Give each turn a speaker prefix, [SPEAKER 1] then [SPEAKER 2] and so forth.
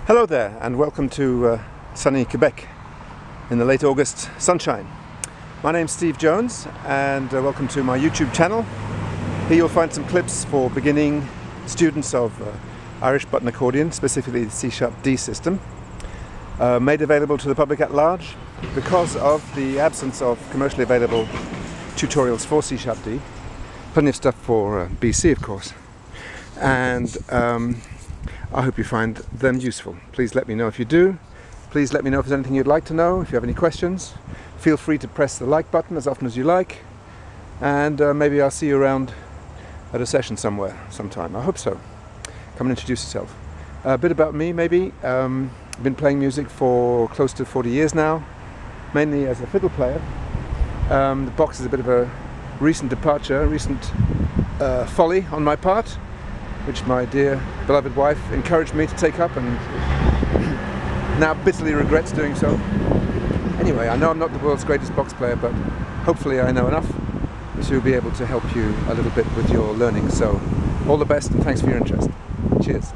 [SPEAKER 1] Hello there and welcome to sunny Quebec in the late August sunshine. My name's Steve Jones and welcome to my YouTube channel. Here you'll find some clips for beginning students of Irish button accordion, specifically the C#D system, made available to the public at large because of the absence of commercially available tutorials for C#D. Plenty of stuff for BC, of course, and I hope you find them useful. Please let me know if you do. Please let me know if there's anything you'd like to know. If you have any questions, feel free to press the like button as often as you like, and maybe I'll see you around at a session somewhere sometime. I hope so. Come and introduce yourself. A bit about me maybe. I've been playing music for close to 40 years now, mainly as a fiddle player. The box is a bit of a recent departure, recent folly on my part, which my dear beloved wife encouraged me to take up and now bitterly regrets doing so. Anyway, I know I'm not the world's greatest box player, but hopefully I know enough to be able to help you a little bit with your learning. So all the best and thanks for your interest. Cheers.